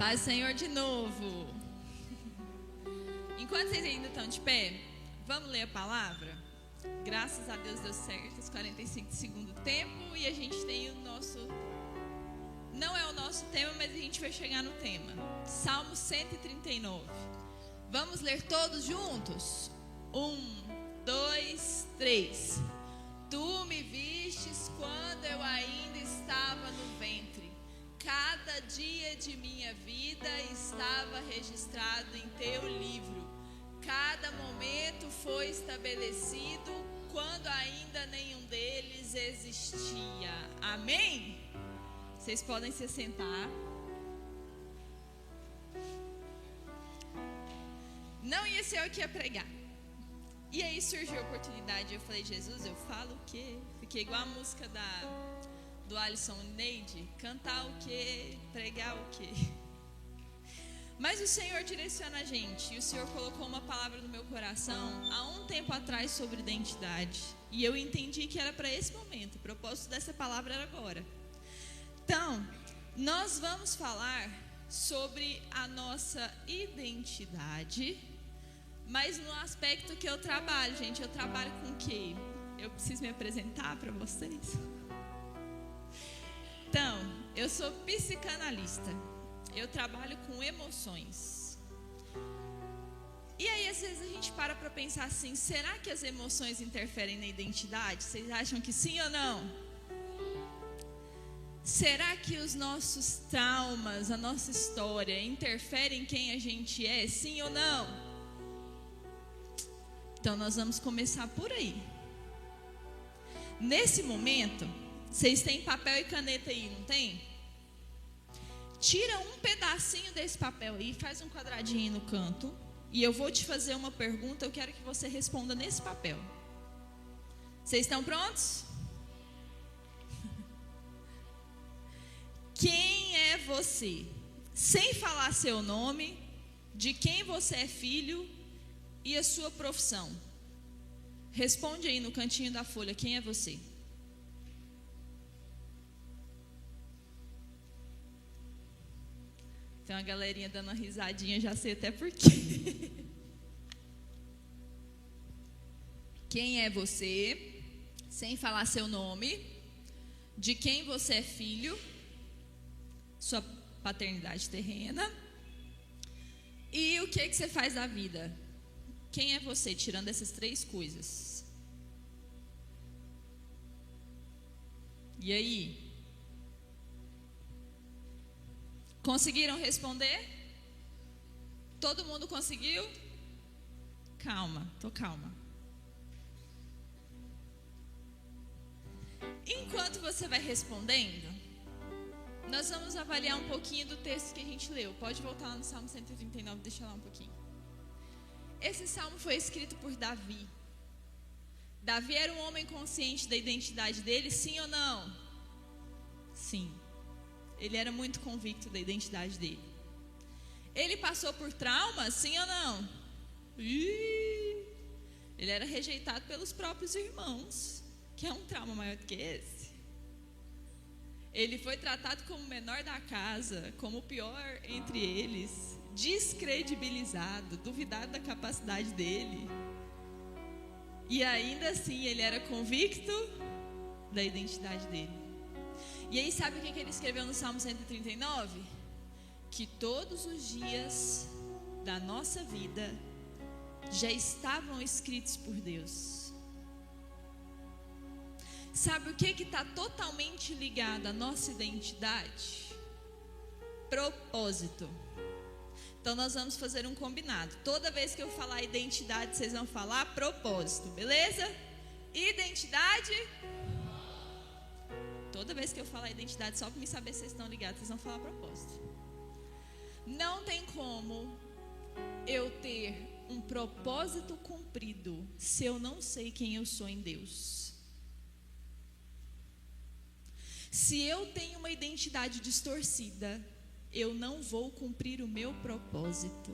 Paz do Senhor de novo. Enquanto vocês ainda estão de pé, vamos ler a palavra? Graças a Deus deu certo, os 45 de segundo tempo, e a gente tem o nosso... Não é o nosso tema, mas a gente vai chegar no tema. Salmo 139. Vamos ler todos juntos? 1, 2, 3. Tu me vistes quando eu ainda estava no ventre. Cada dia de minha vida estava registrado em teu livro. Cada momento foi estabelecido quando ainda nenhum deles existia. Amém? Vocês podem se sentar. Não ia ser eu que ia pregar. E aí surgiu a oportunidade. Eu falei, Jesus, eu falo o quê? Fiquei igual a música do Alisson Neide. Cantar o quê? Pregar o quê? Mas o Senhor direciona a gente. E o Senhor colocou uma palavra no meu coração há um tempo atrás sobre identidade. E eu entendi que era para esse momento. O propósito dessa palavra era agora. Então, nós vamos falar sobre a nossa identidade, mas no aspecto que eu trabalho, gente. Eu trabalho com o quê? Eu preciso me apresentar para vocês? Então, eu sou psicanalista. Eu trabalho com emoções. E aí, às vezes, a gente para pensar assim, será que as emoções interferem na identidade? Vocês acham que sim ou não? Será que os nossos traumas, a nossa história, interferem em quem a gente é, sim ou não? Então, nós vamos começar por aí. Nesse momento, vocês têm papel e caneta aí, não tem? Tira um pedacinho desse papel aí, faz um quadradinho no canto, e eu vou te fazer uma pergunta, eu quero que você responda nesse papel. Vocês estão prontos? Quem é você? Sem falar seu nome, de quem você é filho e a sua profissão. Responde aí no cantinho da folha, quem é você? Tem uma galerinha dando uma risadinha, já sei até por quê. Quem é você? Sem falar seu nome, de quem você é filho, sua paternidade terrena, e o que você faz da vida? Quem é você, tirando essas três coisas? E aí? Conseguiram responder? Todo mundo conseguiu? Calma, tô calma. Enquanto você vai respondendo, nós vamos avaliar um pouquinho do texto que a gente leu. Pode voltar lá no Salmo 139, deixa lá um pouquinho. Esse salmo foi escrito por Davi. Davi era um homem consciente da identidade dele, sim ou não? Sim. Ele era muito convicto da identidade dele. Ele passou por trauma, sim ou não? Ele era rejeitado pelos próprios irmãos, que é um trauma maior do que esse. Ele foi tratado como o menor da casa, como o pior entre eles, descredibilizado, duvidado da capacidade dele. E ainda assim ele era convicto da identidade dele. E aí sabe o que ele escreveu no Salmo 139? Que todos os dias da nossa vida já estavam escritos por Deus. Sabe o que está totalmente ligado à nossa identidade? Propósito. Então nós vamos fazer um combinado. Toda vez que eu falar identidade, vocês vão falar propósito, beleza? Identidade. Toda vez que eu falar identidade, só para me saber se vocês estão ligados, vocês vão falar propósito. Não tem como eu ter um propósito cumprido se eu não sei quem eu sou em Deus. Se eu tenho uma identidade distorcida, eu não vou cumprir o meu propósito.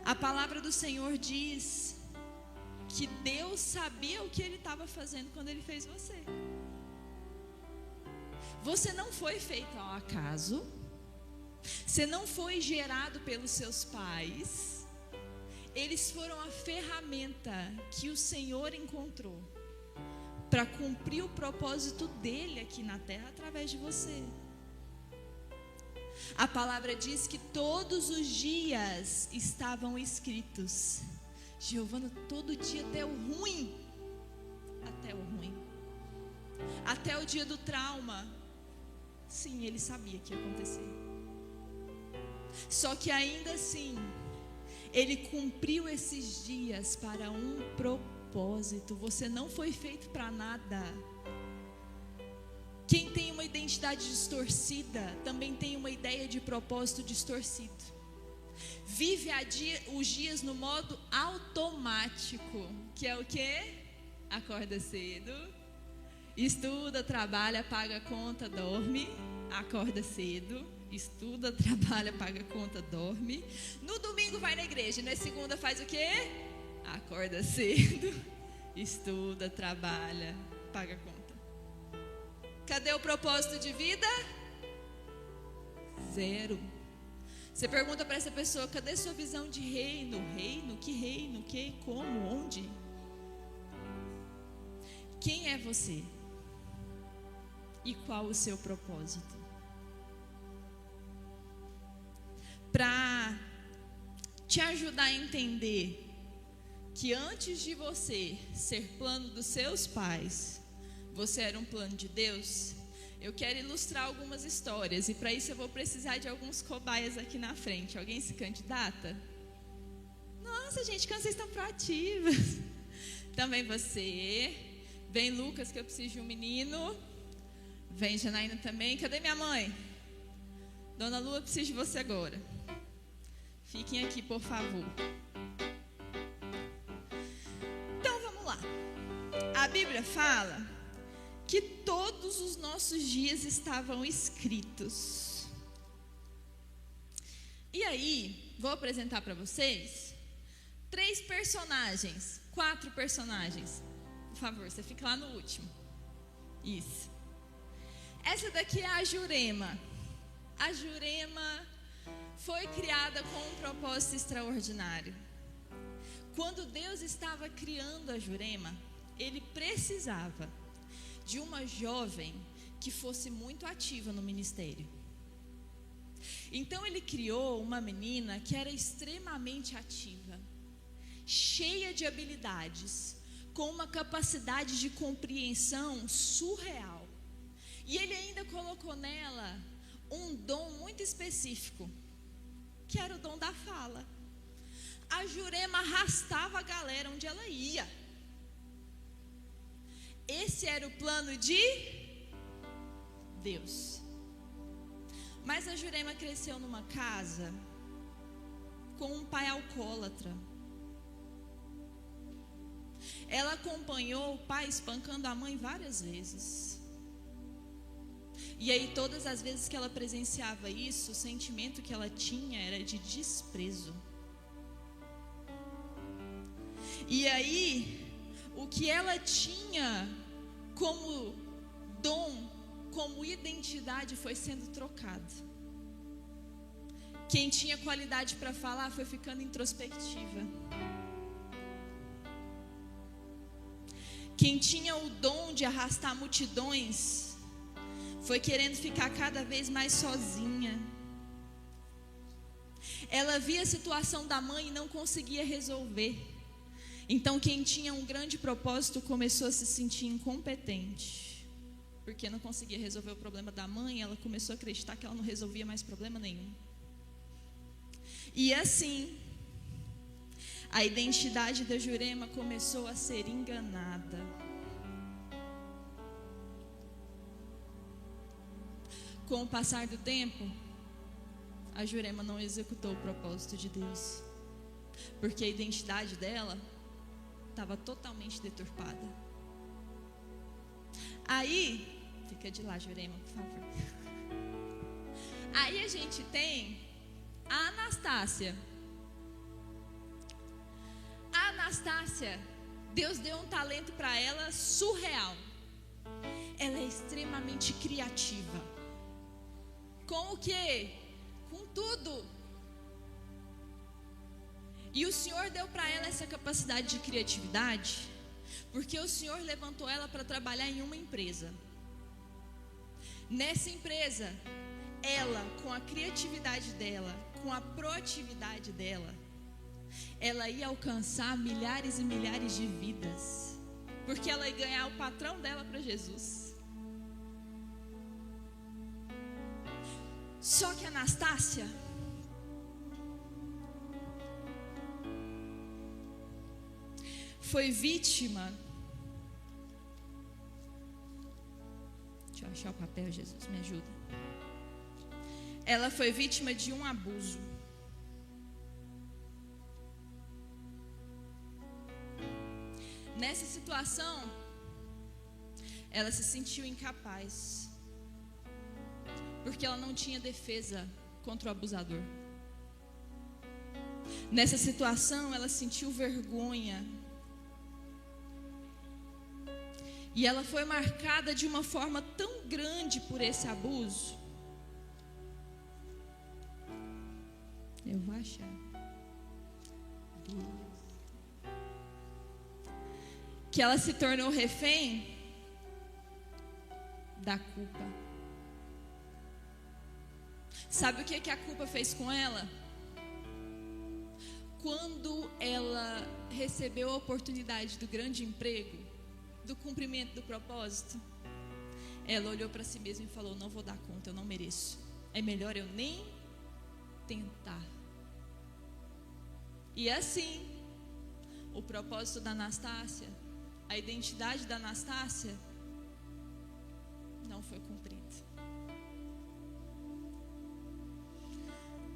A palavra do Senhor diz que Deus sabia o que Ele estava fazendo quando Ele fez você. Você não foi feito ao acaso. Você não foi gerado pelos seus pais. Eles foram a ferramenta que o Senhor encontrou para cumprir o propósito dele aqui na terra através de você. A palavra diz que todos os dias estavam escritos. Giovana, todo dia até o ruim. Até o dia do trauma. Sim, ele sabia que ia acontecer. Só que ainda assim, ele cumpriu esses dias para um propósito. Você não foi feito para nada. Quem tem uma identidade distorcida também tem uma ideia de propósito distorcido. Vive os dias no modo automático, que é o quê? Acorda cedo, estuda, trabalha, paga conta, dorme. Acorda cedo, estuda, trabalha, paga conta, dorme. No domingo vai na igreja, na segunda faz o quê? Acorda cedo, estuda, trabalha, paga conta. Cadê o propósito de vida? Zero. Você pergunta para essa pessoa: cadê sua visão de reino? Reino? Que reino? Que? Como? Onde? Quem é você? E qual o seu propósito? Para te ajudar a entender que antes de você ser plano dos seus pais, você era um plano de Deus, eu quero ilustrar algumas histórias. E para isso eu vou precisar de alguns cobaias aqui na frente. Alguém se candidata? Nossa, gente, como vocês estão proativas. Também você. Vem Lucas, que eu preciso de um menino. Vem Janaína também. Cadê minha mãe? Dona Lua, eu preciso de você agora. Fiquem aqui, por favor. Então vamos lá. A Bíblia fala que todos os nossos dias estavam escritos. E aí, vou apresentar para vocês 4 personagens. Por favor, você fica lá no último. Isso. Essa daqui é a Jurema. A Jurema foi criada com um propósito extraordinário. Quando Deus estava criando a Jurema, Ele precisava de uma jovem que fosse muito ativa no ministério. Então Ele criou uma menina que era extremamente ativa, cheia de habilidades, com uma capacidade de compreensão surreal. E Ele ainda colocou nela um dom muito específico, que era o dom da fala. A Jurema arrastava a galera onde ela ia. Esse era o plano de Deus. Mas a Jurema cresceu numa casa com um pai alcoólatra. Ela acompanhou o pai espancando a mãe várias vezes. E aí todas as vezes que ela presenciava isso, o sentimento que ela tinha era de desprezo. E aí, o que ela tinha como dom, como identidade, foi sendo trocado. Quem tinha qualidade para falar foi ficando introspectiva. Quem tinha o dom de arrastar multidões foi querendo ficar cada vez mais sozinha. Ela via a situação da mãe e não conseguia resolver. Então quem tinha um grande propósito começou a se sentir incompetente, porque não conseguia resolver o problema da mãe. Ela começou a acreditar que ela não resolvia mais problema nenhum. E assim, a identidade da Jurema começou a ser enganada. Com o passar do tempo, a Jurema não executou o propósito de Deus, porque a identidade dela estava totalmente deturpada. Aí, fica de lá, Jurema, por favor. Aí a gente tem a Anastácia. A Anastácia, Deus deu um talento para ela surreal. ela é extremamente criativa. Com o quê? Com tudo. E o Senhor deu para ela essa capacidade de criatividade, porque o Senhor levantou ela para trabalhar em uma empresa. Nessa empresa, ela, com a criatividade dela, com a proatividade dela, ela ia alcançar milhares e milhares de vidas, porque ela ia ganhar o patrão dela para Jesus. Só que a Anastácia foi vítima. Deixa eu achar o papel, Jesus, me ajuda. Ela foi vítima de um abuso. Nessa situação, ela se sentiu incapaz, porque ela não tinha defesa contra o abusador. Nessa situação, ela sentiu vergonha. E ela foi marcada de uma forma tão grande por esse abuso. Eu vou achar. Que ela se tornou refém da culpa. Sabe o que a culpa fez com ela? Quando ela recebeu a oportunidade do grande emprego, do cumprimento do propósito, ela olhou para si mesma e falou: não vou dar conta, eu não mereço, é melhor eu nem tentar. E assim, o propósito da Anastácia, a identidade da Anastácia não foi cumprida.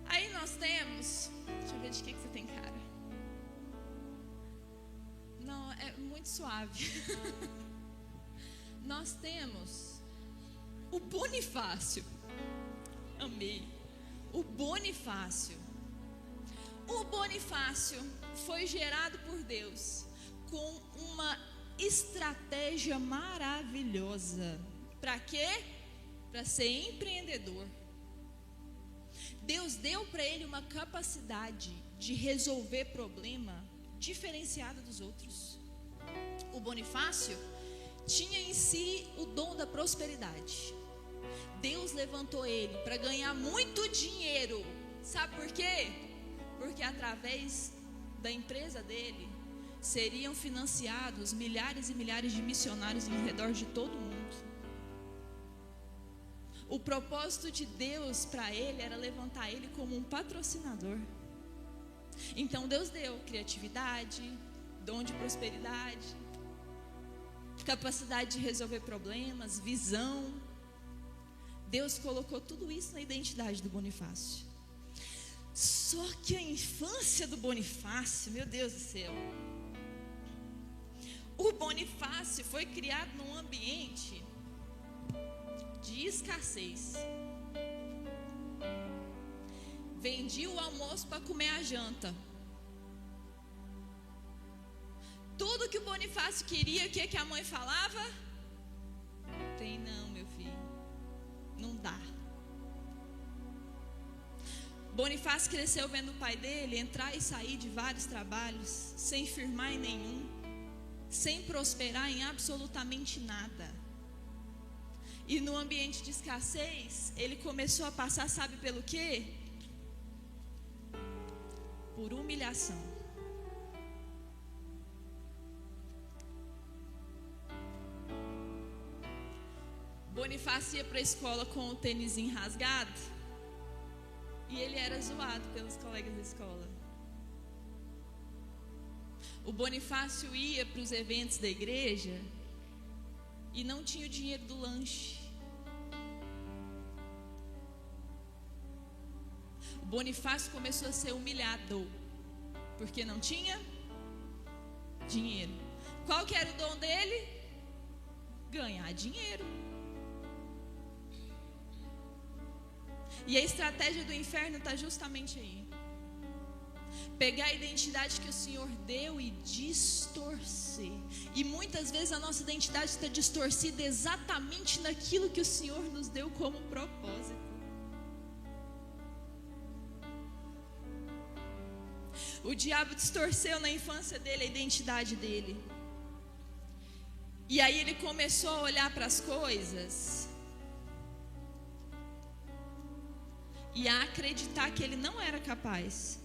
Aí nós temos, deixa eu ver de que você tem cara. Não, é muito suave. Nós temos o Bonifácio. Amei. O Bonifácio. O Bonifácio foi gerado por Deus com uma estratégia maravilhosa. Para quê? Para ser empreendedor. Deus deu para ele uma capacidade de resolver problema diferenciada dos outros. O Bonifácio tinha em si o dom da prosperidade. Deus levantou ele para ganhar muito dinheiro. Sabe por quê? Porque através da empresa dele seriam financiados milhares e milhares de missionários em redor de todo o mundo. O propósito de Deus para ele era levantar ele como um patrocinador. Então Deus deu criatividade, dom de prosperidade, capacidade de resolver problemas, visão. Deus colocou tudo isso na identidade do Bonifácio. Só que a infância do Bonifácio, meu Deus do céu. O Bonifácio foi criado num ambiente de escassez. Vendia o almoço para comer a janta. Tudo que o Bonifácio queria, o que a mãe falava? Tem não, meu filho. Não dá. Bonifácio cresceu vendo o pai dele entrar e sair de vários trabalhos, sem firmar em nenhum, sem prosperar em absolutamente nada. E no ambiente de escassez, ele começou a passar, sabe pelo quê? Por humilhação. Bonifácio ia para a escola com o tênisinho rasgado e ele era zoado pelos colegas da escola. O Bonifácio ia para os eventos da igreja e não tinha o dinheiro do lanche. O Bonifácio começou a ser humilhado porque não tinha dinheiro. Qual que era o dom dele? Ganhar dinheiro. E a estratégia do inferno está justamente aí. pegar a identidade que o Senhor deu e distorcer. E muitas vezes a nossa identidade está distorcida exatamente naquilo que o Senhor nos deu como propósito. O diabo distorceu na infância dele a identidade dele. E aí ele começou a olhar para as coisas e a acreditar que ele não era capaz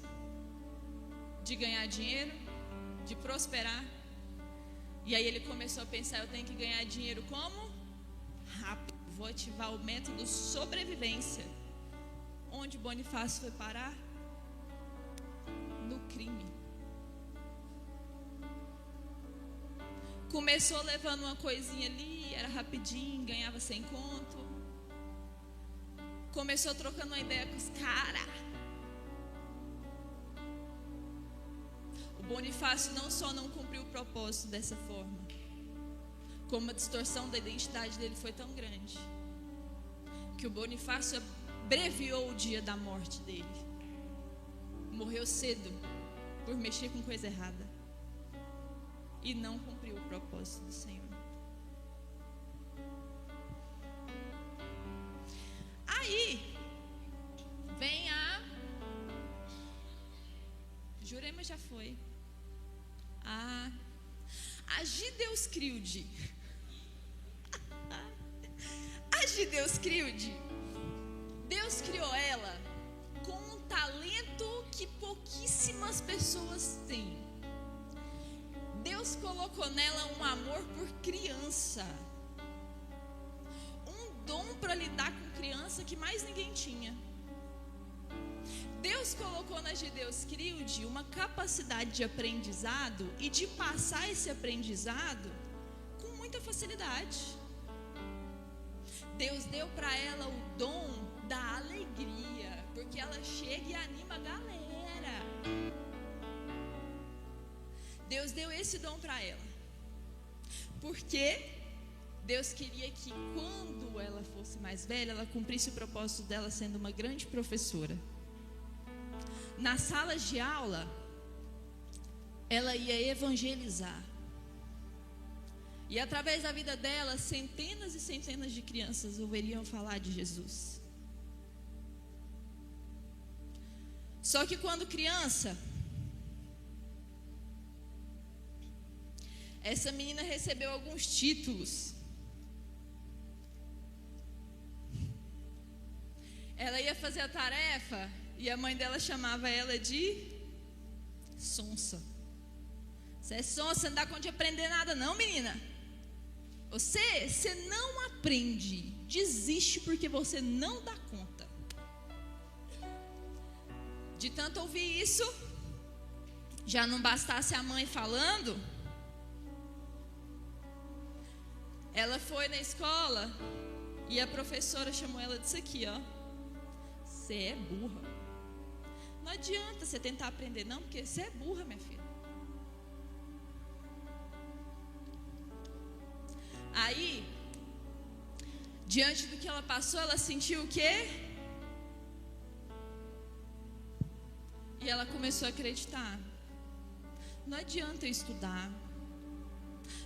de ganhar dinheiro, de prosperar. E aí ele começou a pensar: eu tenho que ganhar dinheiro como? Rápido. Vou ativar o método sobrevivência. Onde Bonifácio foi parar? No crime. Começou levando uma coisinha ali, era rapidinho, ganhava 100 conto. Começou trocando uma ideia com os caras. O Bonifácio não só não cumpriu o propósito dessa forma, como a distorção da identidade dele foi tão grande, que o Bonifácio abreviou o dia da morte dele. Morreu cedo por mexer com coisa errada e não cumpriu o propósito do Senhor. Aí vem a Jurema, já foi. A Gideuscrilde. A Gideuscrilde, Deus criou ela com um talento que pouquíssimas pessoas têm. Deus colocou nela um amor por criança, um dom para lidar com criança que mais ninguém tinha. Deus colocou na Gideuscrilde uma capacidade de aprendizado e de passar esse aprendizado com muita facilidade. Deus deu para ela o dom da alegria, porque ela chega e anima a galera. Deus deu esse dom para ela, porque Deus queria que quando ela fosse mais velha, ela cumprisse o propósito dela sendo uma grande professora. Nas salas de aula, ela ia evangelizar. E através da vida dela, centenas e centenas de crianças ouviriam falar de Jesus. Só que quando criança, essa menina recebeu alguns títulos. Ela ia fazer a tarefa e a mãe dela chamava ela de sonsa. Você é sonsa, não dá conta de aprender nada não, menina. Você não aprende, desiste porque você não dá conta. De tanto ouvir isso, já não bastasse a mãe falando, ela foi na escola e a professora chamou ela disso aqui, ó. Você é burra. Não adianta você tentar aprender não, porque você é burra, minha filha. Aí, diante do que ela passou, ela sentiu o quê? E ela começou a acreditar. Não adianta eu estudar.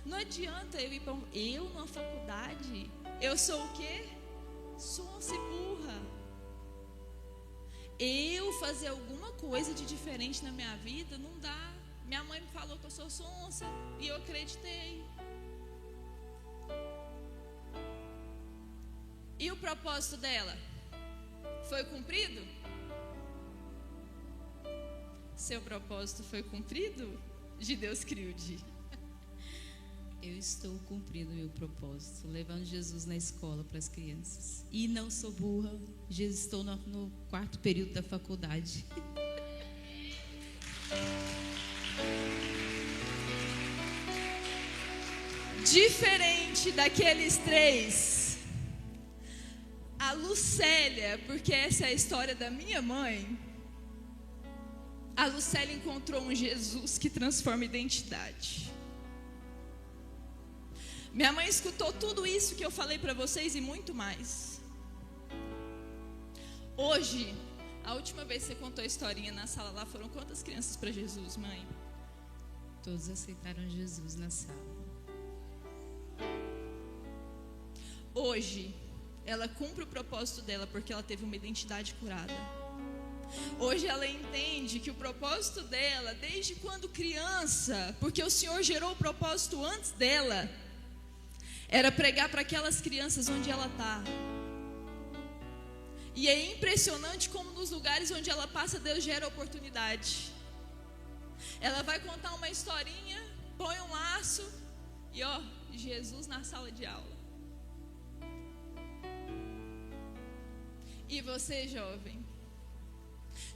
Não adianta eu ir para numa faculdade. Eu sou o quê? Sonsa e burra. Eu fazer alguma coisa de diferente na minha vida não dá. Minha mãe me falou que eu sou sonsa e eu acreditei. E o propósito dela foi cumprido? Seu propósito foi cumprido, Gideuscrilde? Eu estou cumprindo meu propósito, levando Jesus na escola para as crianças. E não sou burra, estou no 4º período da faculdade. Diferente daqueles 3, a Lucélia, porque essa é a história da minha mãe, a Lucélia encontrou um Jesus que transforma identidade. Minha mãe escutou tudo isso que eu falei para vocês e muito mais. Hoje, A última vez que você contou a historinha na sala lá, foram quantas crianças para Jesus, mãe? Todos aceitaram Jesus na sala. Hoje, ela cumpre o propósito dela porque ela teve uma identidade curada. Hoje ela entende que o propósito dela, desde quando criança, porque o Senhor gerou o propósito antes dela, era pregar para aquelas crianças onde ela está. E é impressionante como nos lugares onde ela passa, Deus gera oportunidade. Ela vai contar uma historinha, põe um laço e Jesus na sala de aula. E você, jovem,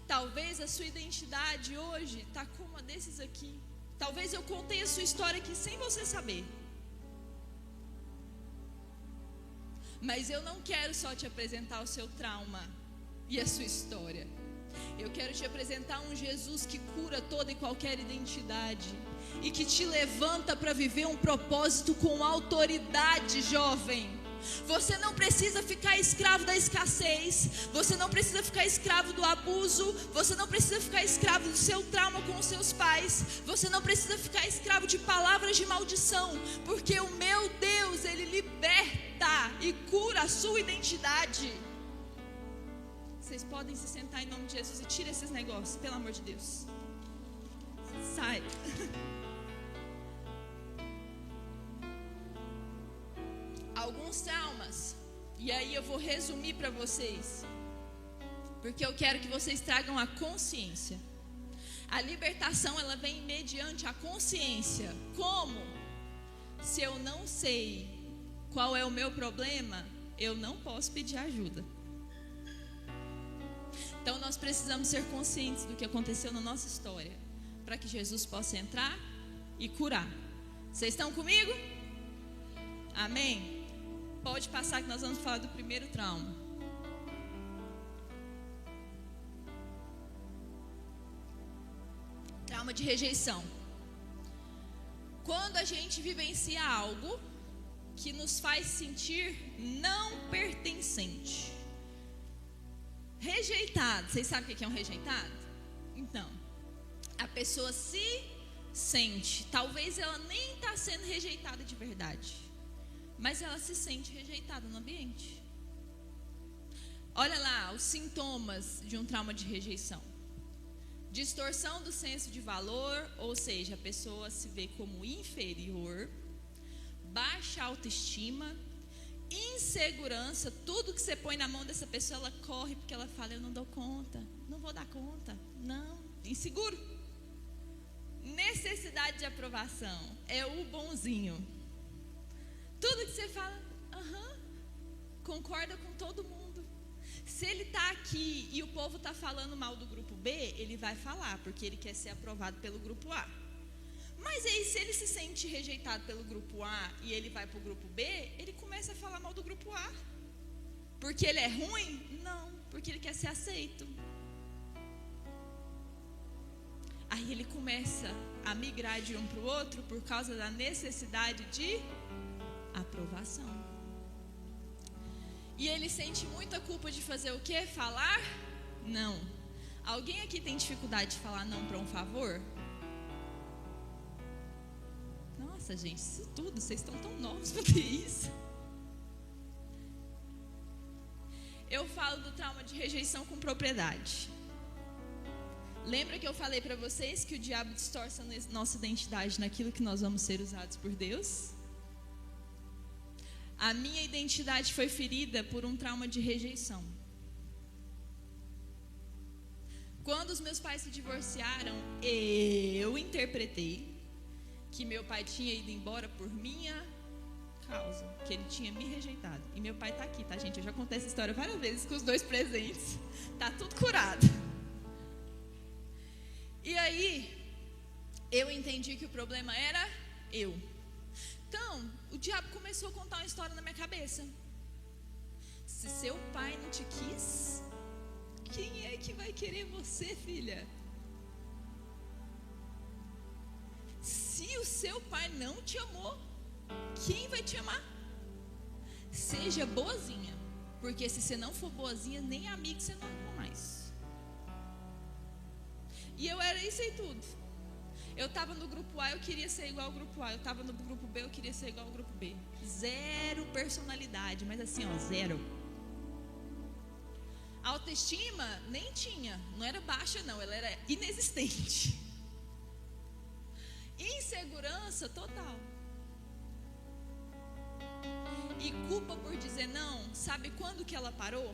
talvez a sua identidade hoje está como uma desses aqui. Talvez eu contei a sua história aqui sem você saber. Mas eu não quero só te apresentar o seu trauma e a sua história. Eu quero te apresentar um Jesus que cura toda e qualquer identidade e que te levanta para viver um propósito com autoridade, jovem. Você não precisa ficar escravo da escassez. Você não precisa ficar escravo do abuso. Você não precisa ficar escravo do seu trauma com os seus pais. Você não precisa ficar escravo de palavras de maldição. Porque o meu Deus, Ele liberta e cura a sua identidade. Vocês podem se sentar em nome de Jesus e tira esses negócios, pelo amor de Deus. Sai. Alguns traumas, e aí eu vou resumir para vocês, porque eu quero que vocês tragam a consciência. A libertação, ela vem mediante a consciência. Como? Se eu não sei qual é o meu problema, eu não posso pedir ajuda. Então nós precisamos ser conscientes do que aconteceu na nossa história, para que Jesus possa entrar e curar. Vocês estão comigo? Amém? Pode passar que nós vamos falar do primeiro trauma. Trauma de rejeição. Quando a gente vivencia algo que nos faz sentir não pertencente. Rejeitado. Vocês sabem o que é um rejeitado? Então, a pessoa se sente, talvez ela nem está sendo rejeitada de verdade, mas ela se sente rejeitada no ambiente. Olha lá os sintomas de um trauma de rejeição. Distorção do senso de valor, ou seja, a pessoa se vê como inferior. Baixa autoestima. Insegurança. Tudo que você põe na mão dessa pessoa, ela corre porque ela fala, eu não dou conta, não vou dar conta. Não, inseguro. Necessidade de aprovação. É o bonzinho. Tudo que você fala, concorda com todo mundo. Se ele está aqui e o povo está falando mal do grupo B, ele vai falar, porque ele quer ser aprovado pelo grupo A. Mas aí, se ele se sente rejeitado pelo grupo A e ele vai para o grupo B, ele começa a falar mal do grupo A. Porque ele é ruim? Não, porque ele quer ser aceito. Aí ele começa a migrar de um para o outro por causa da necessidade de aprovação. E ele sente muita culpa de fazer o quê? Falar não. Alguém aqui tem dificuldade de falar não para um favor? Nossa, gente, isso tudo, vocês estão tão novos para ter isso. Eu falo do trauma de rejeição com propriedade. Lembra que eu falei para vocês que o diabo distorce a nossa identidade naquilo que nós vamos ser usados por Deus? A minha identidade foi ferida por um trauma de rejeição. Quando os meus pais se divorciaram, eu interpretei que meu pai tinha ido embora por minha causa, que ele tinha me rejeitado. E meu pai está aqui, tá, gente? Eu já contei essa história várias vezes com os dois presentes. Tá tudo curado. E aí, eu entendi que o problema era eu. Então, o diabo começou a contar uma história na minha cabeça. Se seu pai não te quis, quem é que vai querer você, filha? Se o seu pai não te amou, quem vai te amar? Seja boazinha, porque se você não for boazinha, nem amigo você não arruma mais. E eu era isso e tudo. Eu estava no grupo A, eu queria ser igual ao grupo A. Eu estava no grupo B, eu queria ser igual ao grupo B. Zero personalidade, mas assim, ó, zero. Autoestima nem tinha, não era baixa não, ela era inexistente. Insegurança total. E culpa por dizer não, sabe quando que ela parou?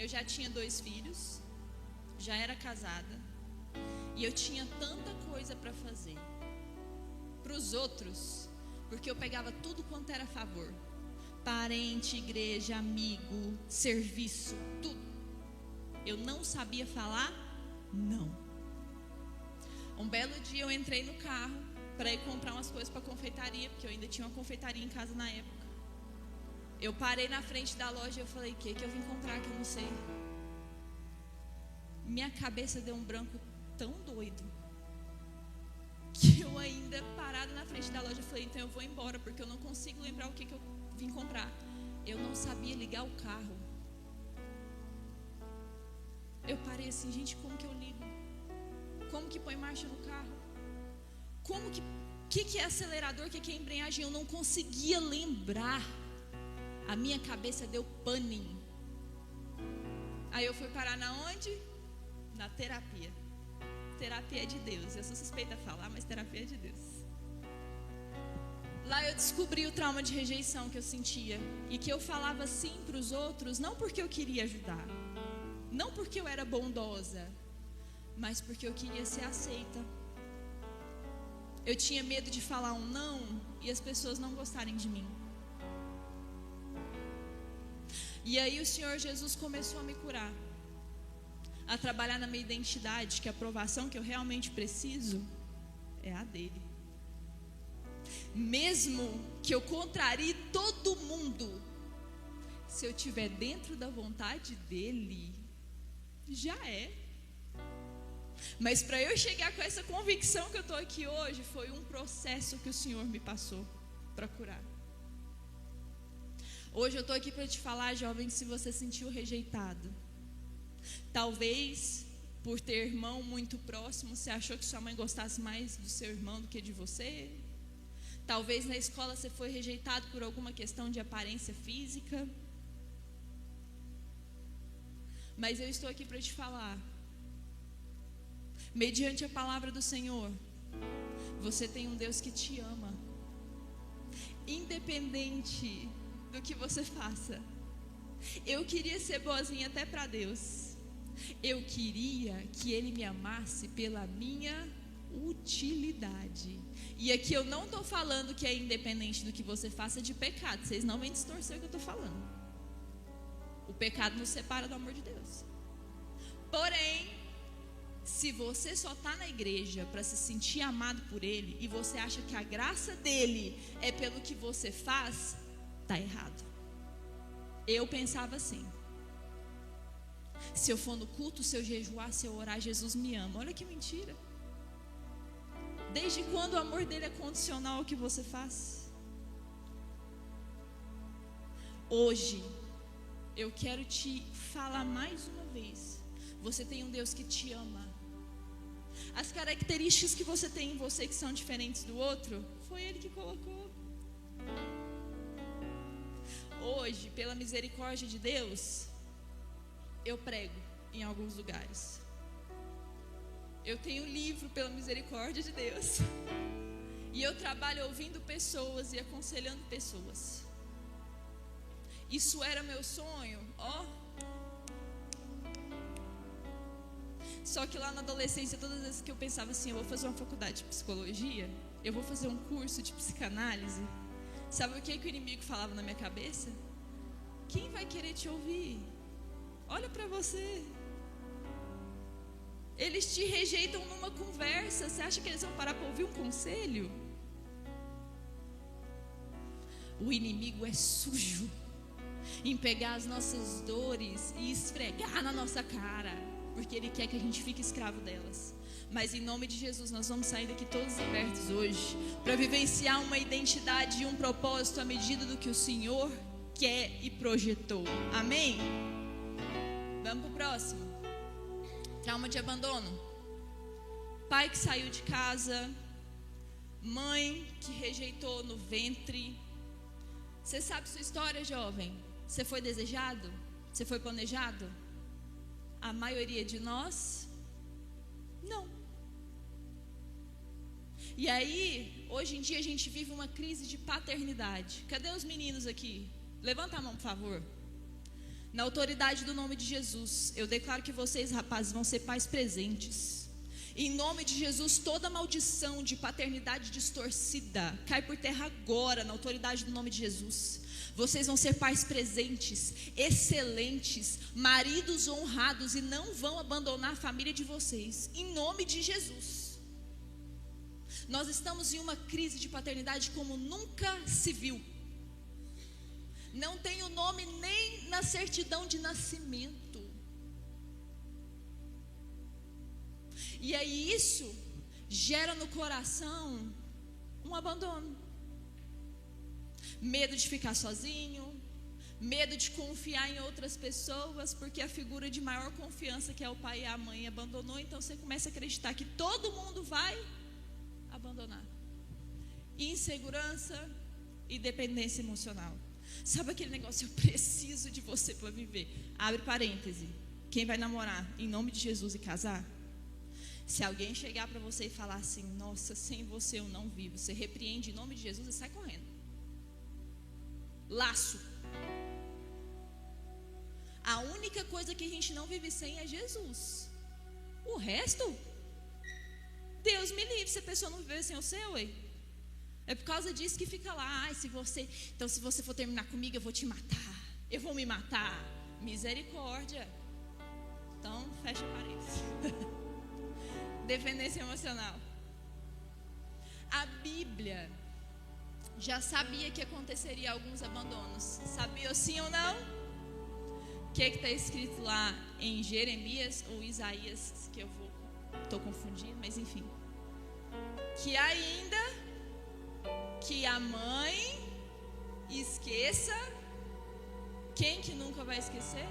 Eu já tinha 2 filhos, já era casada, e eu tinha tanta coisa para fazer para os outros, porque eu pegava tudo quanto era favor. Parente, igreja, amigo, serviço, tudo. Eu não sabia falar não. Um belo dia eu entrei no carro para ir comprar umas coisas para confeitaria, porque eu ainda tinha uma confeitaria em casa na época. Eu parei na frente da loja e eu falei, o que eu vim comprar que eu não sei? Minha cabeça deu um branco tão doido, que eu ainda parada na frente da loja, eu falei, então eu vou embora, porque eu não consigo lembrar o que eu vim comprar. Eu não sabia ligar o carro. Eu parei assim, gente, como que eu ligo? Como que põe marcha no carro? Como que é acelerador, que é embreagem? Eu não conseguia lembrar. A minha cabeça deu pane. Aí eu fui parar na onde? Na terapia. Terapia é de Deus. Eu sou suspeita a falar, mas terapia é de Deus. Lá eu descobri o trauma de rejeição que eu sentia. E que eu falava sim para os outros, não porque eu queria ajudar, não porque eu era bondosa, mas porque eu queria ser aceita. Eu tinha medo de falar um não e as pessoas não gostarem de mim. E aí o Senhor Jesus começou a me curar, a trabalhar na minha identidade, que a aprovação que eu realmente preciso é a dele. Mesmo que eu contrarie todo mundo, se eu estiver dentro da vontade dele, já é. Mas para eu chegar com essa convicção que eu estou aqui hoje, foi um processo que o Senhor me passou para curar. Hoje eu estou aqui para te falar, jovem, se você se sentiu rejeitado. Talvez por ter irmão muito próximo, você achou que sua mãe gostasse mais do seu irmão do que de você. Talvez na escola você foi rejeitado por alguma questão de aparência física. Mas eu estou aqui para te falar, mediante a palavra do Senhor, você tem um Deus que te ama, independente do que você faça. Eu queria ser boazinha até para Deus. Eu queria que Ele me amasse pela minha utilidade. E aqui eu não estou falando que é independente do que você faça de pecado. Vocês não vêm distorcer o que eu estou falando. O pecado nos separa do amor de Deus. Porém, se você só está na igreja para se sentir amado por Ele, e você acha que a graça dele é pelo que você faz, está errado. Eu pensava assim. Se eu for no culto, se eu jejuar, se eu orar, Jesus me ama. Olha que mentira. Desde quando o amor dele é condicional ao que você faz? Hoje, eu quero te falar mais uma vez. Você tem um Deus que te ama. As características que você tem em você que são diferentes do outro, foi Ele que colocou. Hoje, pela misericórdia de Deus, eu prego em alguns lugares. Eu tenho livro pela misericórdia de Deus. E eu trabalho ouvindo pessoas e aconselhando pessoas. Isso era meu sonho, ó. Só que lá na adolescência, todas as vezes que eu pensava assim, eu vou fazer uma faculdade de psicologia, eu vou fazer um curso de psicanálise, sabe o que o inimigo falava na minha cabeça? Quem vai querer te ouvir? Olha para você. Eles te rejeitam numa conversa. Você acha que eles vão parar para ouvir um conselho? O inimigo é sujo em pegar as nossas dores e esfregar na nossa cara, porque ele quer que a gente fique escravo delas. Mas em nome de Jesus nós vamos sair daqui todos abertos hoje para vivenciar uma identidade e um propósito à medida do que o Senhor quer e projetou. Amém? Vamos para o próximo. Trauma de abandono. pai que saiu de casa, mãe que rejeitou no ventre. Você sabe sua história, jovem? Você foi desejado? Você foi planejado? A maioria de nós, não. E aí, hoje em dia a gente vive uma crise de paternidade. Cadê os meninos aqui? Levanta a mão, por favor. Na autoridade do nome de Jesus, eu declaro que vocês, rapazes, vão ser pais presentes. Em nome de Jesus, toda maldição de paternidade distorcida cai por terra agora, na autoridade do nome de Jesus. Vocês vão ser pais presentes, excelentes, maridos honrados e não vão abandonar a família de vocês, em nome de Jesus. Nós estamos em uma crise de paternidade como nunca se viu. Não tem o nome nem na certidão de nascimento. E aí isso gera no coração um abandono. Medo de ficar sozinho, medo de confiar em outras pessoas, porque a figura de maior confiança, que é o pai e a mãe, abandonou. Então você começa a acreditar que todo mundo vai abandonar. Insegurança e dependência emocional. Sabe aquele negócio, eu preciso de você para viver? Abre parêntese. Quem vai namorar em nome de Jesus e casar? Se alguém chegar para você e falar assim, nossa, sem você eu não vivo, você repreende em nome de Jesus e sai correndo. Laço. A única coisa que a gente não vive sem é Jesus. O resto, Deus me livre, se a pessoa não viver sem o seu, ué. É por causa disso que fica lá, então se você for terminar comigo, eu vou te matar, eu vou me matar. Misericórdia. Então, fecha parênteses. Dependência emocional. A Bíblia já sabia que aconteceria alguns abandonos. Sabia sim ou não? O que está escrito lá em Jeremias ou Isaías, que eu estou confundindo, mas enfim. Que ainda que a mãe esqueça, quem que nunca vai esquecer?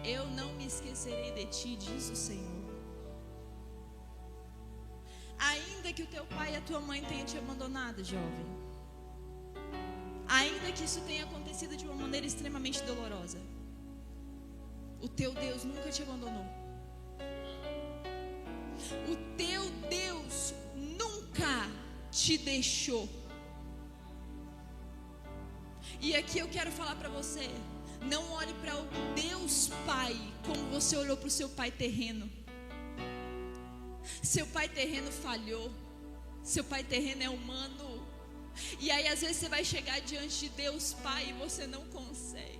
Eu não me esquecerei de ti, diz o Senhor. Ainda que o teu pai e a tua mãe tenham te abandonado, jovem, ainda que isso tenha acontecido de uma maneira extremamente dolorosa, o teu Deus nunca te abandonou. O teu Deus nunca te deixou. E aqui eu quero falar para você, não olhe para o Deus Pai como você olhou para o seu pai terreno. Seu pai terreno falhou, seu pai terreno é humano. E aí às vezes você vai chegar diante de Deus Pai e você não consegue.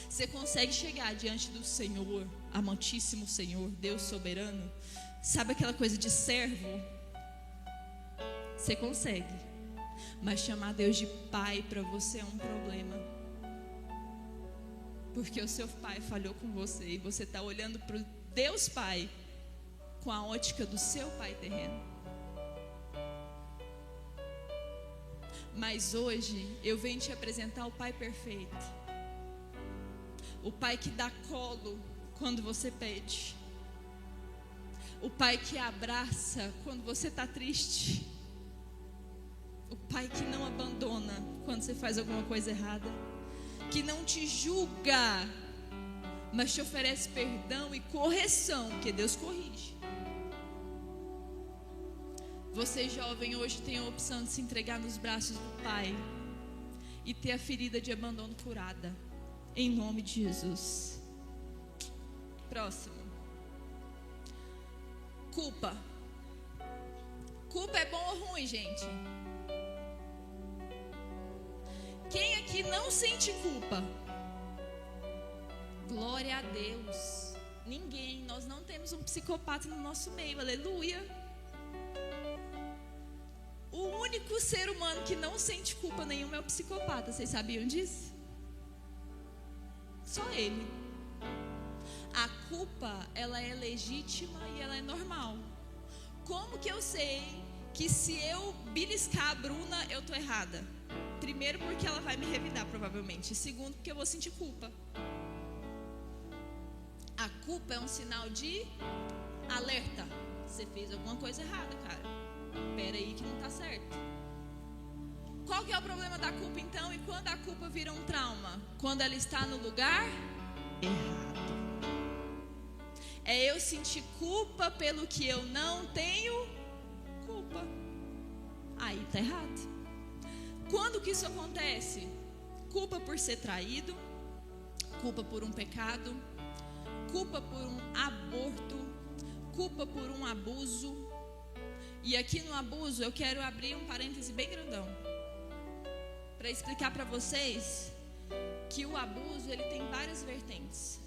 Você consegue chegar diante do Senhor, amantíssimo Senhor, Deus soberano. Sabe aquela coisa de servo? Você consegue. Mas chamar Deus de pai para você é um problema. Porque o seu pai falhou com você e você está olhando para o Deus Pai com a ótica do seu pai terreno. Mas hoje eu venho te apresentar o pai perfeito. O pai que dá colo quando você pede. O pai que abraça quando você está triste. O pai que não abandona quando você faz alguma coisa errada. Que não te julga, mas te oferece perdão e correção, porque Deus corrige. Você jovem hoje tem a opção de se entregar nos braços do Pai e ter a ferida de abandono curada, em nome de Jesus. Próximo. Culpa. Culpa é bom ou ruim, gente? Quem aqui não sente culpa? Glória a Deus. Ninguém. Nós não temos um psicopata no nosso meio. Aleluia. O único ser humano que não sente culpa nenhuma é o psicopata. Vocês sabiam disso? Só ele. A culpa, ela é legítima e ela é normal. Como que eu sei que se eu beliscar a Bruna, eu tô errada? Primeiro, porque ela vai me revidar, provavelmente. Segundo, porque eu vou sentir culpa. A culpa é um sinal de alerta. Você fez alguma coisa errada, cara. Pera aí que não tá certo. Qual que é o problema da culpa então? E quando a culpa vira um trauma? Quando ela está no lugar errado. É eu sentir culpa pelo que eu não tenho culpa. Aí tá errado. Quando que isso acontece? Culpa por ser traído, culpa por um pecado, culpa por um aborto, culpa por um abuso. E aqui no abuso eu quero abrir um parêntese bem grandão para explicar para vocês que o abuso ele tem várias vertentes.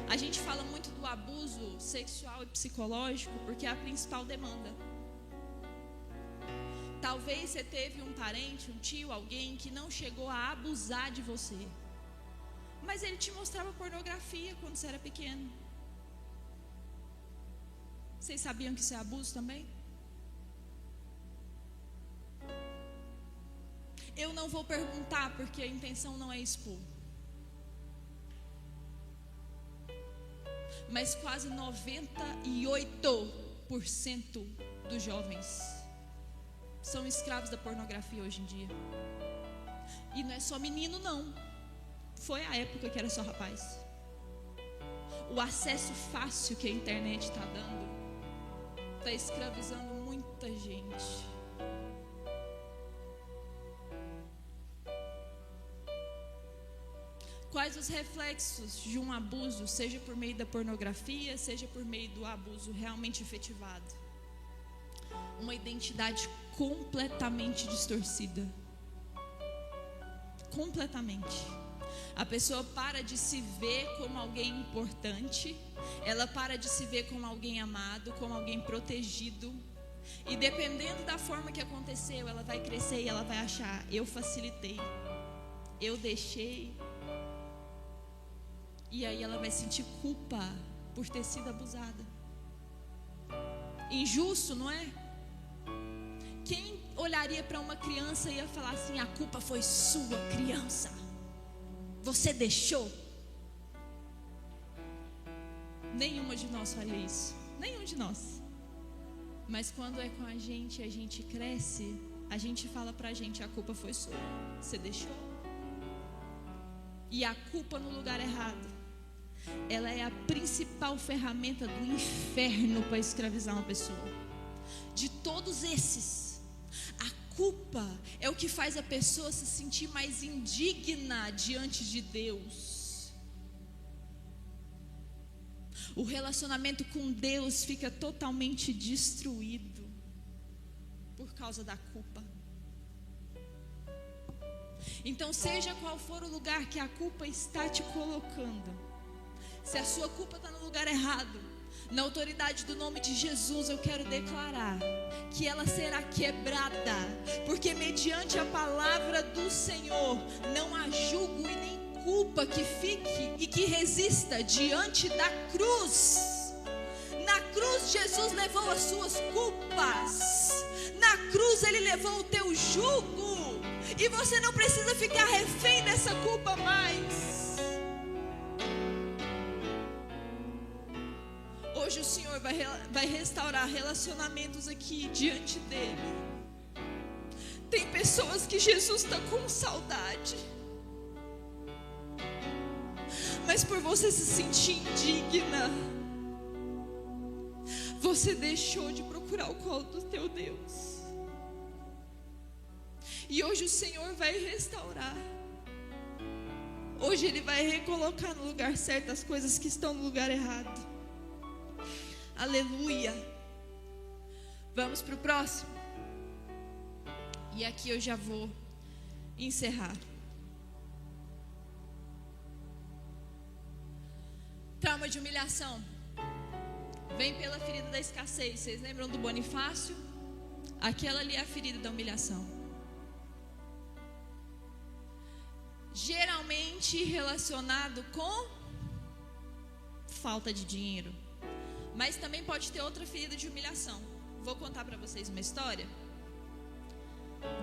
A gente fala muito do abuso sexual e psicológico porque é a principal demanda. Talvez você teve um parente, um tio, alguém que não chegou a abusar de você, mas ele te mostrava pornografia quando você era pequeno. Vocês sabiam que isso é abuso também? Eu não vou perguntar porque a intenção não é expor. Mas quase 98% dos jovens são escravos da pornografia hoje em dia. E não é só menino não. Foi a época que era só rapaz. O acesso fácil que a internet está dando está escravizando muita gente. Quais os reflexos de um abuso, seja por meio da pornografia, seja por meio do abuso realmente efetivado? Uma identidade completamente distorcida. Completamente. A pessoa para de se ver como alguém importante, ela para de se ver como alguém amado, como alguém protegido. E dependendo da forma que aconteceu, ela vai crescer e ela vai achar: eu facilitei, eu deixei. E aí ela vai sentir culpa por ter sido abusada. Injusto, não é? Quem olharia para uma criança e ia falar assim: a culpa foi sua, criança, você deixou? Nenhuma de nós faria isso. Nenhum de nós. Mas quando é com a gente cresce, a gente fala pra gente: a culpa foi sua, você deixou. E a culpa no lugar errado, ela é a principal ferramenta do inferno para escravizar uma pessoa. De todos esses, a culpa é o que faz a pessoa se sentir mais indigna diante de Deus. O relacionamento com Deus fica totalmente destruído por causa da culpa. Então, seja qual for o lugar que a culpa está te colocando, se a sua culpa está no lugar errado, na autoridade do nome de Jesus, eu quero declarar que ela será quebrada, porque mediante a palavra do Senhor, não há julgo e nem culpa que fique e que resista diante da cruz. Na cruz, Jesus levou as suas culpas. Na cruz, Ele levou o teu jugo. E você não precisa ficar refém dessa culpa mais. Hoje o Senhor vai restaurar relacionamentos aqui diante dEle. Tem pessoas que Jesus está com saudade, mas por você se sentir indigna, você deixou de procurar o colo do teu Deus. E hoje o Senhor vai restaurar. Hoje Ele vai recolocar no lugar certo as coisas que estão no lugar errado. Aleluia. Vamos para o próximo. E aqui eu já vou encerrar. Trauma de humilhação vem pela ferida da escassez. Vocês lembram do Bonifácio? Aquela ali é a ferida da humilhação. Geralmente relacionado com falta de dinheiro. Mas também pode ter outra ferida de humilhação. Vou contar para vocês uma história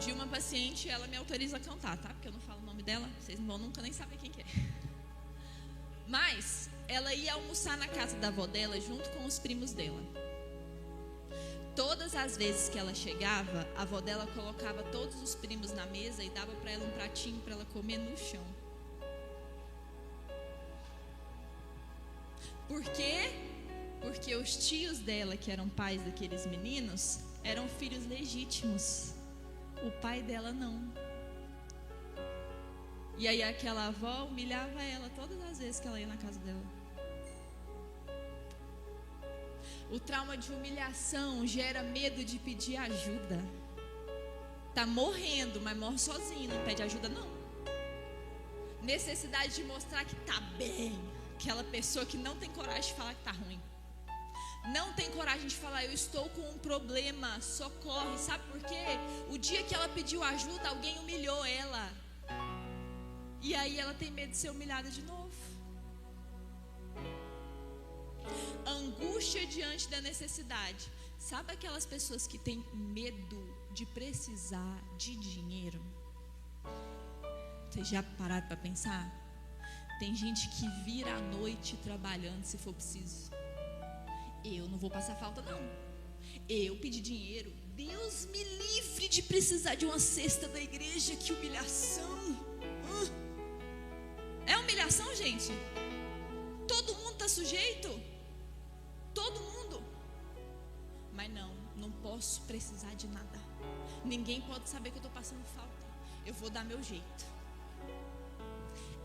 de uma paciente. Ela me autoriza a contar, tá? Porque eu não falo o nome dela. Vocês não vão nunca nem saber quem que é. Mas ela ia almoçar na casa da avó dela junto com os primos dela. Todas as vezes que ela chegava, a avó dela colocava todos os primos na mesa e dava para ela um pratinho para ela comer no chão. Por quê? Porque os tios dela, que eram pais daqueles meninos, eram filhos legítimos. O pai dela não. E aí aquela avó humilhava ela todas as vezes que ela ia na casa dela. O trauma de humilhação gera medo de pedir ajuda. Tá morrendo, mas morre sozinho, não pede ajuda não. Necessidade de mostrar que tá bem. Aquela pessoa que não tem coragem de falar que tá ruim. Não tem coragem de falar, eu estou com um problema, socorre. Sabe por quê? O dia que ela pediu ajuda, alguém humilhou ela. E aí ela tem medo de ser humilhada de novo. Angústia diante da necessidade. Sabe aquelas pessoas que têm medo de precisar de dinheiro? Vocês já pararam para pensar? Tem gente que vira à noite trabalhando se for preciso. Eu não vou passar falta não. Eu pedi dinheiro. Deus me livre de precisar de uma cesta da igreja. Que humilhação. É humilhação, gente? Todo mundo está sujeito? Todo mundo. Mas não posso precisar de nada. Ninguém pode saber que eu estou passando falta. Eu vou dar meu jeito.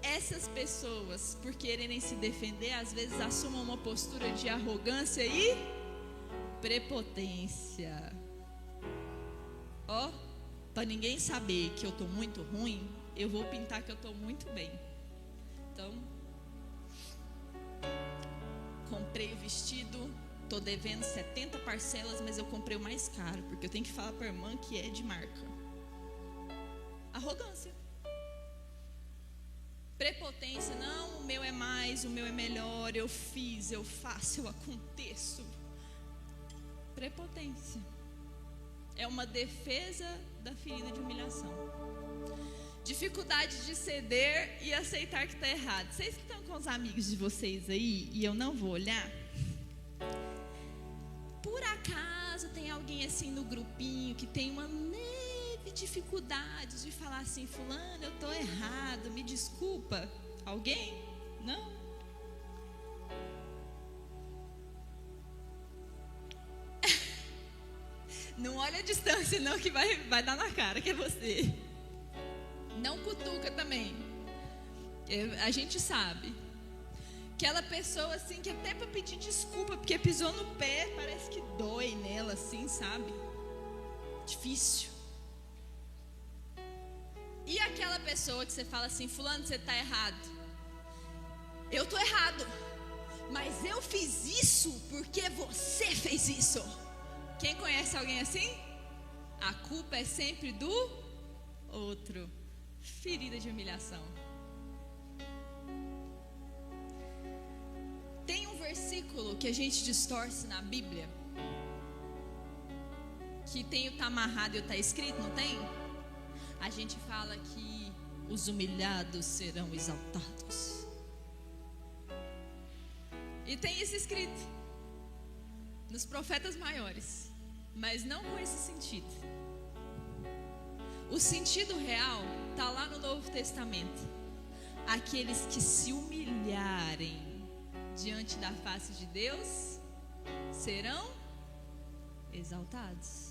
Essas pessoas, por quererem se defender, às vezes assumem uma postura de arrogância e prepotência. Ó, para ninguém saber que eu estou muito ruim, eu vou pintar que eu estou muito bem. Então, comprei o vestido, estou devendo 70 parcelas, mas eu comprei o mais caro, porque eu tenho que falar para a irmã que é de marca. Arrogância. Prepotência, não, o meu é mais, o meu é melhor, eu fiz, eu faço, eu aconteço. Prepotência. É uma defesa da ferida de humilhação. Dificuldade de ceder e aceitar que está errado. Vocês que estão com os amigos de vocês aí, e eu não vou olhar, por acaso tem alguém assim no grupinho que tem uma leve dificuldade de falar assim, fulano, eu estou errado, me desculpa? Alguém? Não? Não olha a distância não, que vai dar na cara que é você. Não cutuca também. A gente sabe. Aquela pessoa assim que até para pedir desculpa, porque pisou no pé, parece que dói nela assim, sabe? Difícil. E aquela pessoa que você fala assim, fulano, você está errado. Eu estou errado. Mas eu fiz isso porque você fez isso. Quem conhece alguém assim? A culpa é sempre do outro. Ferida de humilhação. Tem um versículo que a gente distorce na Bíblia, que tem o tá amarrado e o tá escrito, não tem? A gente fala que os humilhados serão exaltados. E tem isso escrito nos profetas maiores, mas não com esse sentido. O sentido real está lá no Novo Testamento. Aqueles que se humilharem diante da face de Deus serão exaltados.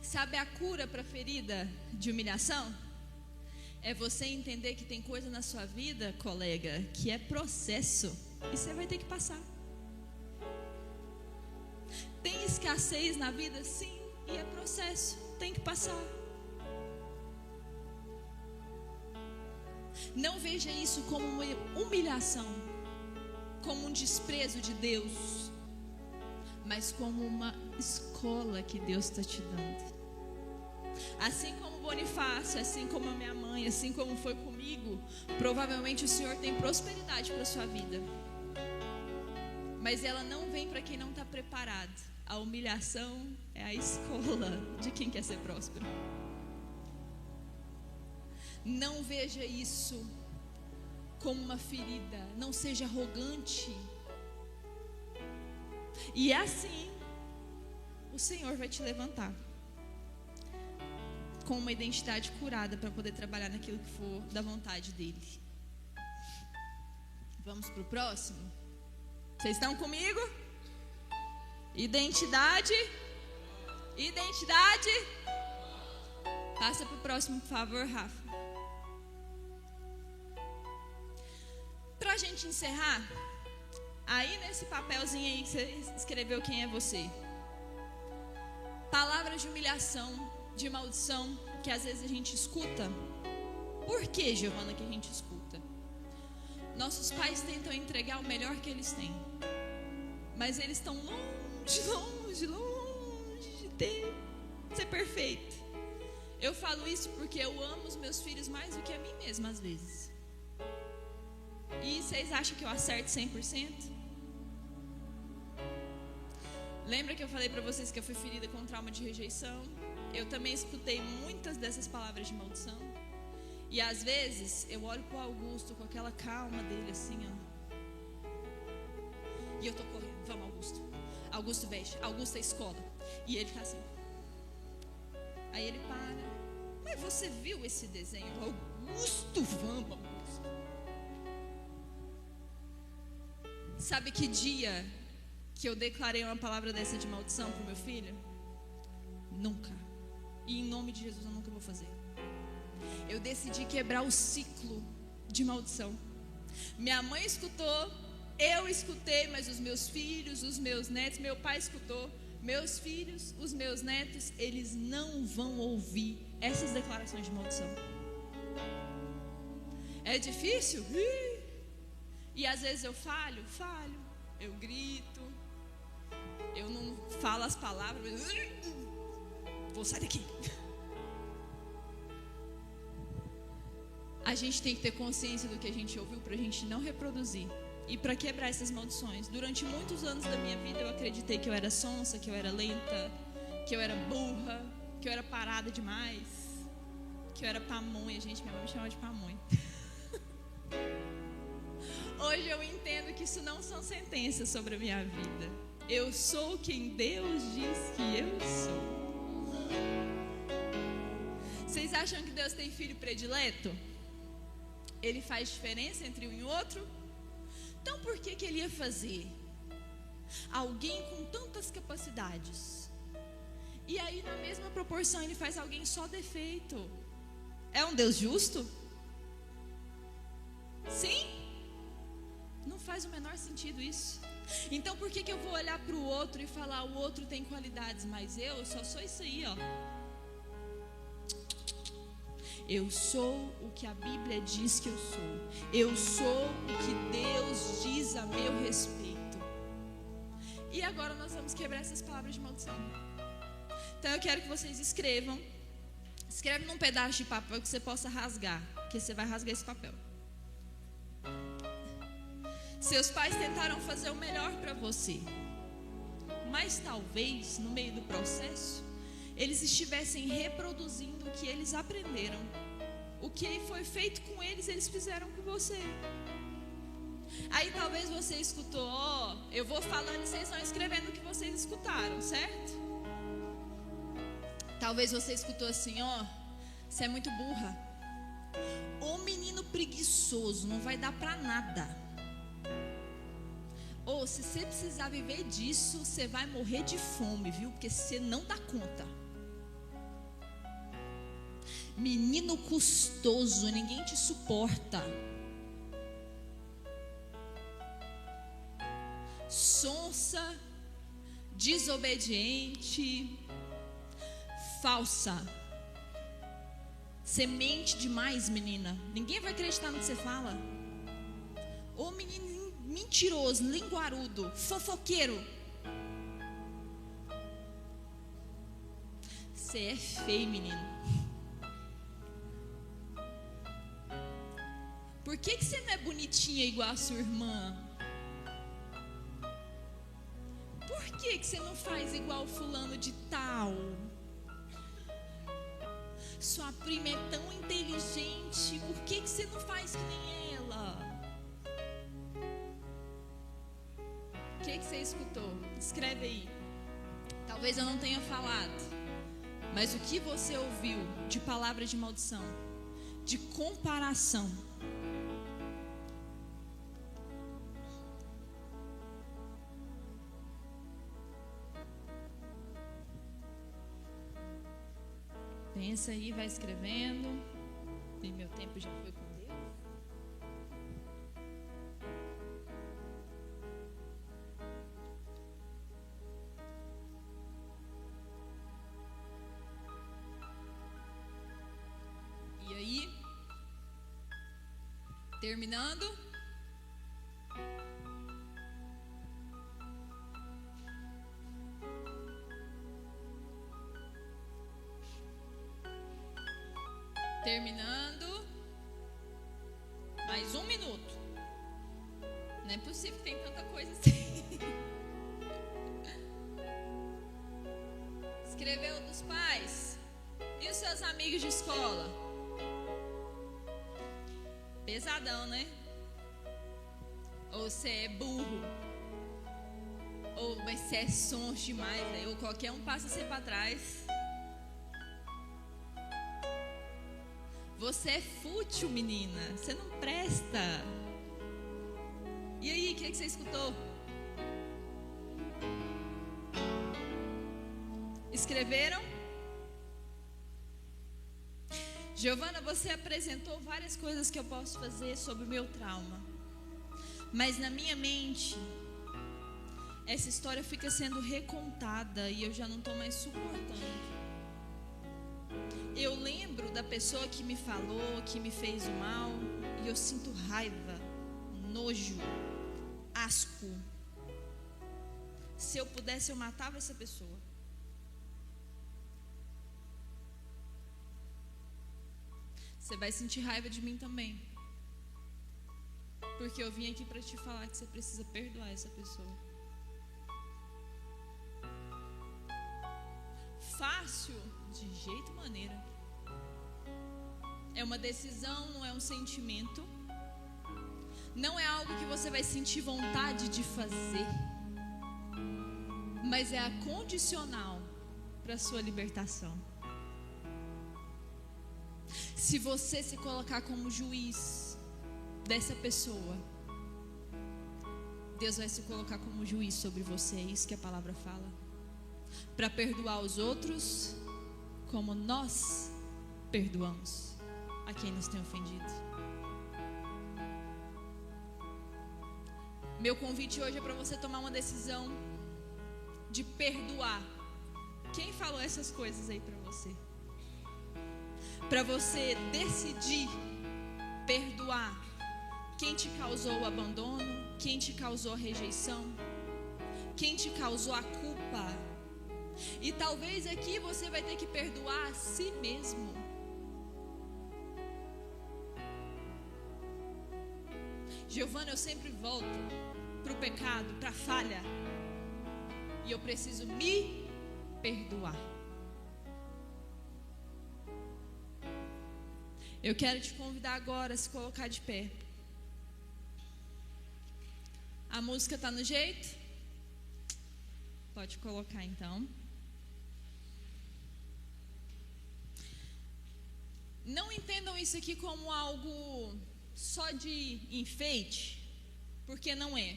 Sabe a cura para a ferida de humilhação? É você entender que tem coisa na sua vida, colega, que é processo e você vai ter que passar. Tem escassez na vida? Sim, e é processo, tem que passar. Não veja isso como uma humilhação, como um desprezo de Deus, mas como uma escola que Deus está te dando. Assim como Bonifácio, assim como a minha mãe, assim como foi comigo, provavelmente o Senhor tem prosperidade para a sua vida, mas ela não vem para quem não está preparado. A humilhação é a escola de quem quer ser próspero. Não veja isso como uma ferida, não seja arrogante. E é assim o Senhor vai te levantar com uma identidade curada para poder trabalhar naquilo que for da vontade dele. Vamos para o próximo? Vocês estão comigo? Identidade. Passa para o próximo, por favor, Rafa. Para a gente encerrar, aí nesse papelzinho aí que você escreveu quem é você. Palavras de humilhação, de maldição, que às vezes a gente escuta. Por que, Giovana, que a gente escuta? Nossos pais tentam entregar o melhor que eles têm, mas eles estão longe de ser perfeito. Eu falo isso porque eu amo os meus filhos mais do que a mim mesma às vezes. E vocês acham que eu acerto 100%? Lembra que eu falei pra vocês que eu fui ferida com trauma de rejeição? Eu também escutei muitas dessas palavras de maldição. E às vezes eu olho pro Augusto com aquela calma dele assim, ó. E eu tô correndo, vamos Augusto. Augusto veja, Augusto é escola. E ele tá assim. Aí ele para. Mas você viu esse desenho? Augusto, vamos Augusto. Sabe que dia que eu declarei uma palavra dessa de maldição pro meu filho? Nunca. E em nome de Jesus eu nunca vou fazer. Eu decidi quebrar o ciclo de maldição. Minha mãe escutou, eu escutei, mas os meus filhos, os meus netos, meu pai escutou, meus filhos, os meus netos, eles não vão ouvir essas declarações de maldição. É difícil? E às vezes eu falho, eu grito, eu não falo as palavras, vou sair daqui. A gente tem que ter consciência do que a gente ouviu para a gente não reproduzir e para quebrar essas maldições. Durante muitos anos da minha vida eu acreditei que eu era sonsa, que eu era lenta, que eu era burra, que eu era parada demais, que eu era pamonha. Gente, minha mãe me chamava de pamonha. Hoje eu entendo que isso não são sentenças sobre a minha vida. Eu sou quem Deus diz que eu sou. Vocês acham que Deus tem filho predileto? Ele faz diferença entre um e outro? Então por que ele ia fazer? Alguém com tantas capacidades. E aí na mesma proporção ele faz alguém só defeito. É um Deus justo? Sim? Não faz o menor sentido isso. Então por que eu vou olhar para o outro e falar o outro tem qualidades, mas eu só sou isso aí, ó. Eu sou o que a Bíblia diz que eu sou. Eu sou o que Deus diz a meu respeito. E agora nós vamos quebrar essas palavras de maldição. Então eu quero que vocês escrevam. Escreve num pedaço de papel que você possa rasgar, porque você vai rasgar esse papel. Seus pais tentaram fazer o melhor para você, mas talvez no meio do processo eles estivessem reproduzindo o que eles aprenderam. O que foi feito com eles, eles fizeram com você. Aí talvez você escutou, ó, eu vou falando e vocês vão escrevendo o que vocês escutaram, certo? Talvez você escutou assim, ó, você é muito burra. Ô menino preguiçoso, não vai dar pra nada. Ou se você precisar viver disso, você vai morrer de fome, viu? Porque você não dá conta. Menino custoso, ninguém te suporta. Sonsa, desobediente, falsa. Você mente demais, menina. Ninguém vai acreditar no que você fala. Ô menino mentiroso, linguarudo, fofoqueiro. Você é feio, menino. Por que você não é bonitinha igual a sua irmã? Por que você não faz igual o fulano de tal? Sua prima é tão inteligente, por que você não faz que nem ela? O que você escutou? Escreve aí. Talvez eu não tenha falado, mas o que você ouviu de palavra de maldição, de comparação, pensa aí, vai escrevendo. E meu tempo já foi com Deus. E aí, terminando. Terminando. Mais 1 minuto. Não é possível que tem tanta coisa assim. Escreveu dos pais. E os seus amigos de escola? Pesadão, né? Ou você é burro. Ou você é sons demais, né? Ou qualquer um passa você para trás. Você é fútil, menina. Você não presta. E aí, o que você escutou? Escreveram? Giovana, você apresentou várias coisas que eu posso fazer sobre o meu trauma. Mas na minha mente, essa história fica sendo recontada e eu já não estou mais suportando. Eu lembro da pessoa que me falou, que me fez o mal, e eu sinto raiva, nojo, asco. Se eu pudesse, eu matava essa pessoa. Você vai sentir raiva de mim também. Porque eu vim aqui para te falar que você precisa perdoar essa pessoa. Fácil? De jeito maneira. É uma decisão, não é um sentimento. Não é algo que você vai sentir vontade de fazer. Mas é a condicional para a sua libertação. Se você se colocar como juiz dessa pessoa, Deus vai se colocar como juiz sobre você. É isso que a palavra fala. Para perdoar os outros, como nós perdoamos a quem nos tem ofendido. Meu convite hoje é para você tomar uma decisão de perdoar. Quem falou essas coisas aí para você? Para você decidir perdoar quem te causou o abandono, quem te causou a rejeição, quem te causou a culpa. E talvez aqui você vai ter que perdoar a si mesmo. Giovana, eu sempre volto para o pecado, para a falha. E eu preciso me perdoar. Eu quero te convidar agora a se colocar de pé. A música está no jeito? Pode colocar então. Não entendam isso aqui como algo só de enfeite, porque não é.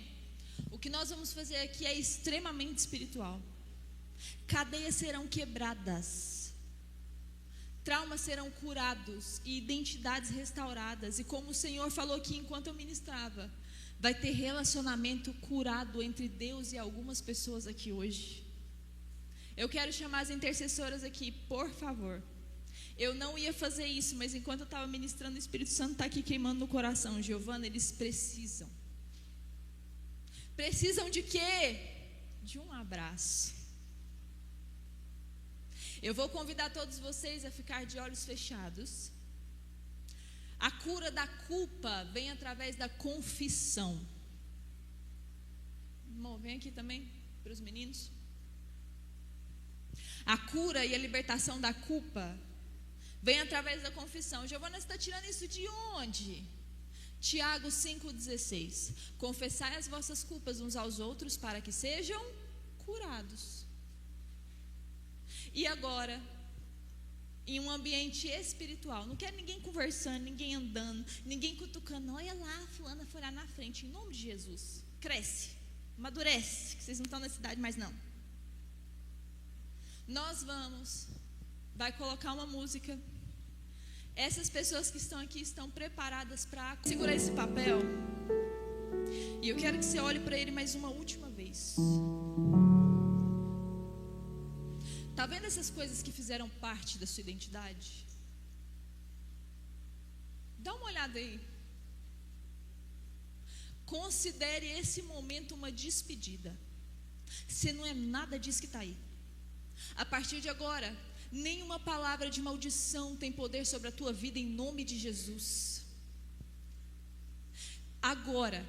O que nós vamos fazer aqui é extremamente espiritual. Cadeias serão quebradas. Traumas serão curados e identidades restauradas. E como o Senhor falou aqui enquanto eu ministrava, vai ter relacionamento curado entre Deus e algumas pessoas aqui hoje. Eu quero chamar as intercessoras aqui, por favor. Eu não ia fazer isso, mas enquanto eu estava ministrando, o Espírito Santo está aqui queimando no coração. Giovana, eles precisam. Precisam de quê? De um abraço. Eu vou convidar todos vocês a ficar de olhos fechados. A cura da culpa vem através da confissão. Irmão, vem aqui também para os meninos. A cura e a libertação da culpa vem através da confissão. Giovana, você está tirando isso de onde? Tiago 5,16. Confessai as vossas culpas uns aos outros para que sejam curados. E agora, em um ambiente espiritual, não quero ninguém conversando, ninguém andando, ninguém cutucando. Olha lá, a fulana foi lá na frente, em nome de Jesus. Cresce, amadurece, que vocês não estão na cidade mais não. Nós vai colocar uma música. Essas pessoas que estão aqui estão preparadas para segurar esse papel. E eu quero que você olhe para ele mais uma última vez. Está vendo essas coisas que fizeram parte da sua identidade? Dá uma olhada aí. Considere esse momento uma despedida. Você não é nada disso que está aí. A partir de agora, nenhuma palavra de maldição tem poder sobre a tua vida, em nome de Jesus. Agora,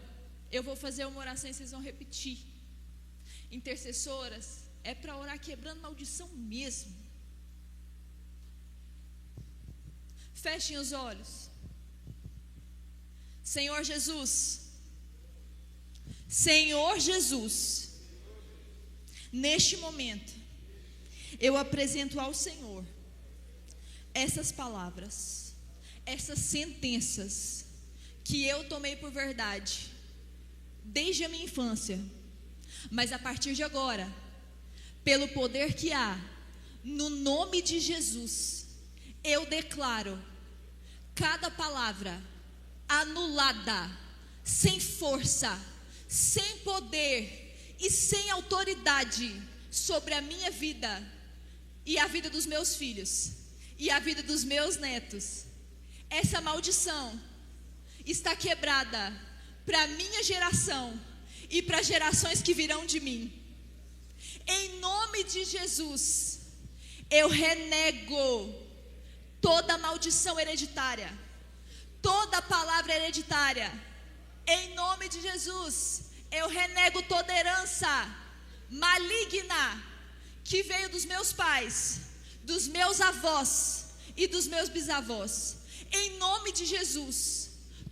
eu vou fazer uma oração e vocês vão repetir. Intercessoras, é para orar quebrando maldição mesmo. Fechem os olhos. Senhor Jesus, neste momento, eu apresento ao Senhor essas palavras, essas sentenças que eu tomei por verdade desde a minha infância, mas a partir de agora, pelo poder que há no nome de Jesus, eu declaro cada palavra anulada, sem força, sem poder e sem autoridade sobre a minha vida e a vida dos meus filhos e a vida dos meus netos. Essa maldição está quebrada para a minha geração e para gerações que virão de mim. Em nome de Jesus, eu renego toda maldição hereditária, toda palavra hereditária. Em nome de Jesus, eu renego toda herança maligna que veio dos meus pais, dos meus avós e dos meus bisavós. Em nome de Jesus,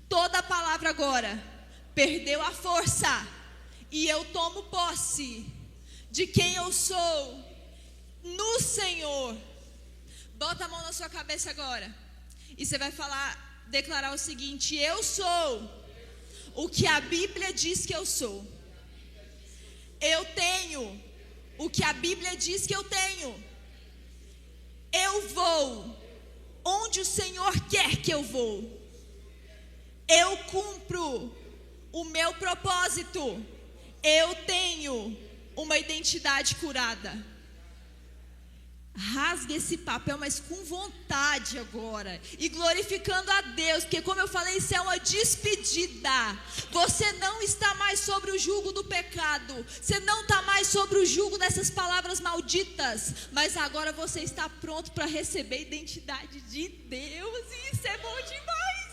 toda palavra agora perdeu a força e eu tomo posse de quem eu sou no Senhor. Bota a mão na sua cabeça agora e você vai declarar o seguinte: eu sou o que a Bíblia diz que eu sou. Eu tenho o que a Bíblia diz que eu tenho. Eu vou onde o Senhor quer que eu vou. Eu cumpro o meu propósito. Eu tenho uma identidade curada. Rasgue esse papel, mas com vontade agora, e glorificando a Deus, porque como eu falei, isso é uma despedida. Você não está mais sobre o jugo do pecado, você não está mais sobre o jugo dessas palavras malditas, mas agora você está pronto para receber a identidade de Deus, e isso é bom demais.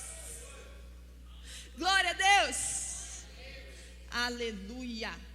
Glória a Deus. Aleluia.